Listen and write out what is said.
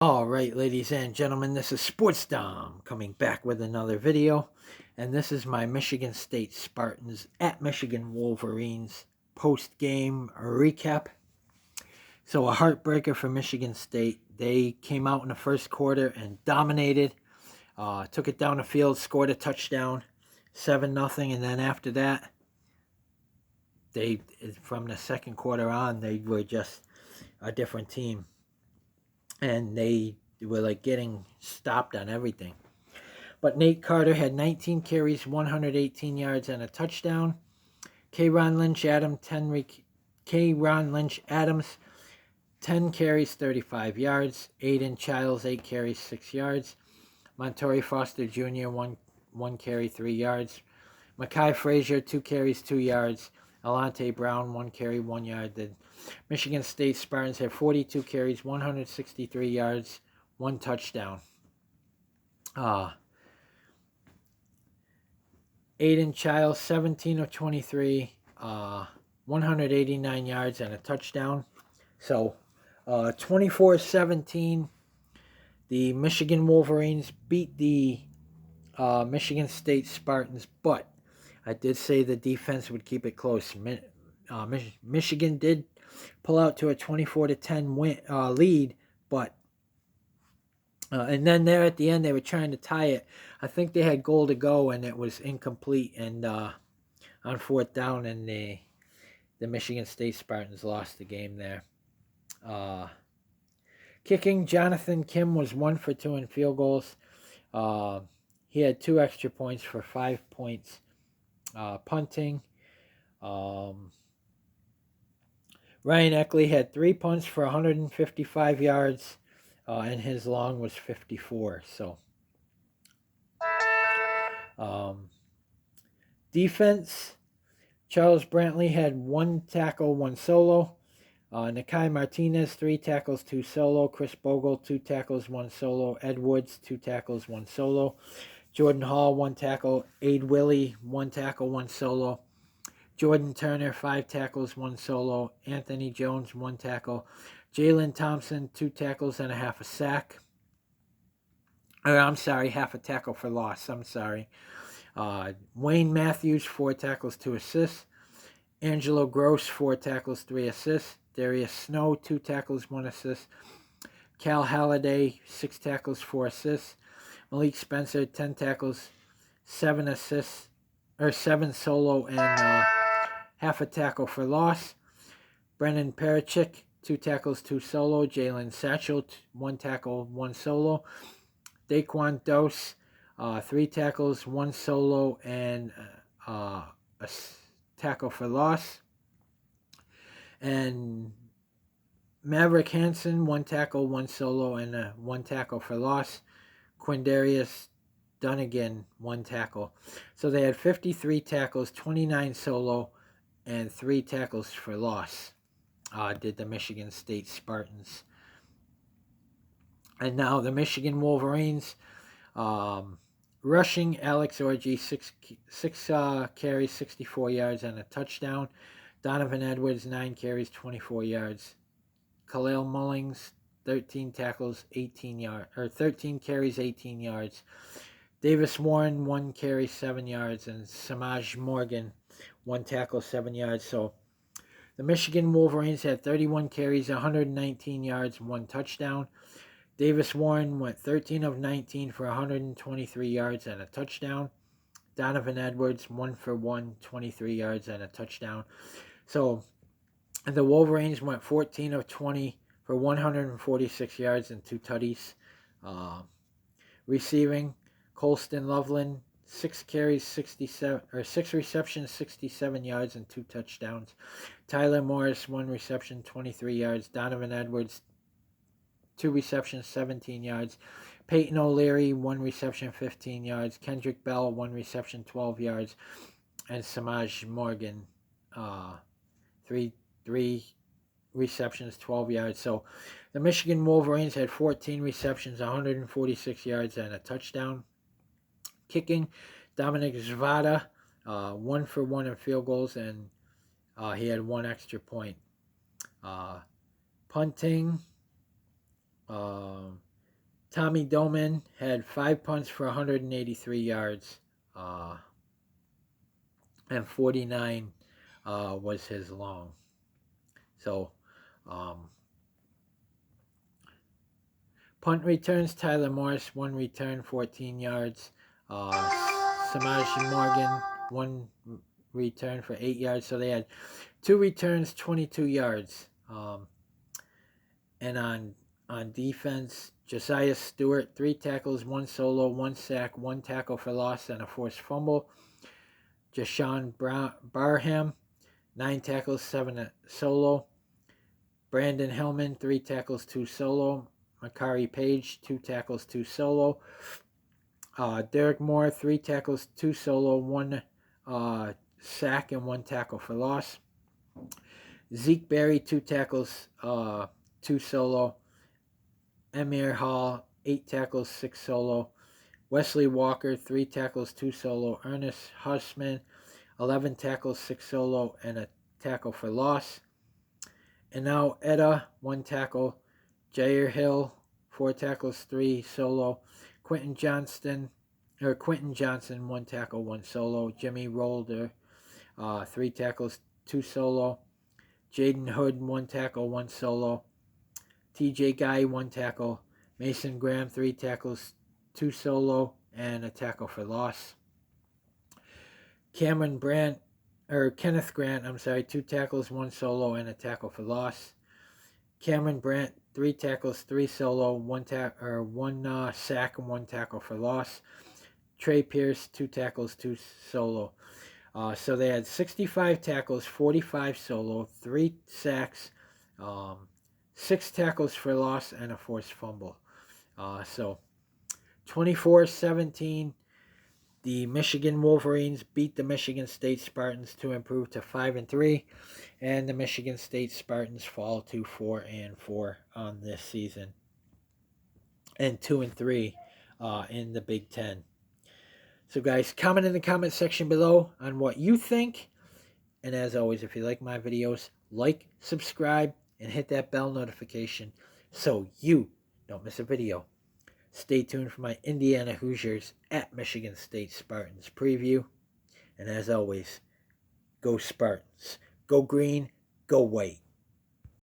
All right, ladies and gentlemen, this is Sports Dom coming back with another video, and this is my Michigan State Spartans at Michigan Wolverines post-game recap. So a heartbreaker for Michigan State. They came out in the first quarter and dominated, took it down the field, scored a touchdown, 7-0, and then after that, they from the second quarter on, they were just a different team, and they were like getting stopped on everything. But Nate Carter had 19 carries, 118 yards, and a touchdown. Ron Lynch Adams, 10 carries, 35 yards. Aiden Childs, 8 carries, 6 yards. Montori Foster Jr., one carry, 3 yards. Mekhi Frazier, 2 carries, 2 yards. Alante Brown, 1 carry, 1 yard. The Michigan State Spartans had 42 carries, 163 yards, 1 touchdown. Aiden Childs, 17 of 23, 189 yards and a touchdown. So 24-17, the Michigan Wolverines beat the Michigan State Spartans, but I did say the defense would keep it close. Michigan did pull out to a 24-10 lead, but and then there at the end, they were trying to tie it. I think they had goal to go, and it was incomplete. And on fourth down, and the Michigan State Spartans lost the game there. Kicking, Jonathan Kim was 1 for 2 in field goals. He had 2 extra points for 5 points. Punting, Ryan Eckley had 3 punts for 155 yards. And his long was 54. So, defense, Charles Brantley had 1 tackle, 1 solo. Nakai Martinez, 3 tackles, 2 solo. Chris Bogle, 2 tackles, 1 solo. Ed Woods, 2 tackles, 1 solo. Jordan Hall, 1 tackle. Ade Willie, 1 tackle, 1 solo. Jordan Turner, 5 tackles, 1 solo. Anthony Jones, 1 tackle. Jalen Thompson, 2 tackles and a half a sack. Half a tackle for loss. I'm sorry. Wayne Matthews, 4 tackles, 2 assists. Angelo Gross, 4 tackles, 3 assists. Darius Snow, 2 tackles, 1 assist. Cal Halliday, 6 tackles, 4 assists. Malik Spencer, 10 tackles, 7 assists, or 7 solo and half a tackle for loss. Brennan Parachik, 2 tackles, 2 solo. Jalen Satchel, 1 tackle, 1 solo. Daquan Dose, 3 tackles, 1 solo, and a tackle for loss. And Maverick Hansen, 1 tackle, 1 solo, and 1 tackle for loss. Quindarius Dunnigan, 1 tackle. So they had 53 tackles, 29 solo, and 3 tackles for loss. Did the Michigan State Spartans. And now the Michigan Wolverines. Rushing, Alex Orji, 6 carries, 64 yards, and a touchdown. Donovan Edwards, 9 carries, 24 yards. Khalil Mullings, 13 tackles, 13 carries, 18 yards. Davis Warren, 1 carry, 7 yards, and Samaj Morgan, 1 tackle, 7 yards. So the Michigan Wolverines had 31 carries, 119 yards, 1 touchdown. Davis Warren went 13 of 19 for 123 yards and a touchdown. Donovan Edwards, 1 for 1, 23 yards and a touchdown. So the Wolverines went 14 of 20 for 146 yards and 2 tutties. Receiving, Colston Loveland, 6 carries, 6 receptions, 67 yards and 2 touchdowns. Tyler Morris, 1 reception, 23 yards. Donovan Edwards, 2 receptions, 17 yards. Peyton O'Leary, 1 reception, 15 yards. Kendrick Bell, 1 reception, 12 yards. And Samaj Morgan, 3 receptions, 12 yards. So the Michigan Wolverines had 14 receptions, 146 yards, and a touchdown. Kicking, Dominic Zvada, 1 for 1 in field goals, and he had 1 extra point. Punting, Tommy Doman had 5 punts for 183 yards, and 49 was his long. So, punt returns, Tyler Morris, 1 return, 14 yards. Samaji Morgan, 1 return for 8 yards. So they had 2 returns, 22 yards. And on defense, Josiah Stewart, 3 tackles, 1 solo, 1 sack, 1 tackle for loss, and a forced fumble. Jashawn Barham, 9 tackles, 7 solo. Brandon Hellman, 3 tackles, 2 solo. Makari Page, 2 tackles, 2 solo. Derek Moore, 3 tackles, 2 solo, 1 sack, and 1 tackle for loss. Zeke Berry, 2 tackles, 2 solo. Emir Hall, 8 tackles, 6 solo. Wesley Walker, 3 tackles, 2 solo. Ernest Hussman, 11 tackles, 6 solo, and a tackle for loss. And now Etta, 1 tackle. Jair Hill, 4 tackles, 3 solo. Quentin Johnson, 1 tackle, 1 solo. Jimmy Rolder, 3 tackles, 2 solo. Jaden Hood, 1 tackle, 1 solo. TJ Guy, 1 tackle. Mason Graham, 3 tackles, 2 solo, and a tackle for loss. Kenneth Grant, 2 tackles, 1 solo, and a tackle for loss. Cameron Brandt, 3 tackles, 3 solo, 1 sack, and 1 tackle for loss. Trey Pierce, 2 tackles, 2 solo. So they had 65 tackles, 45 solo, 3 sacks, 6 tackles for loss, and a forced fumble. So 24-17, the Michigan Wolverines beat the Michigan State Spartans to improve to 5-3, and the Michigan State Spartans fall to 4-4 on this season, and 2-3 in the Big Ten. So guys, comment in the comment section below on what you think. And as always, if you like my videos, like, subscribe, and hit that bell notification so you don't miss a video. Stay tuned for my Indiana Hoosiers at Michigan State Spartans preview. And as always, go Spartans. Go green, go white.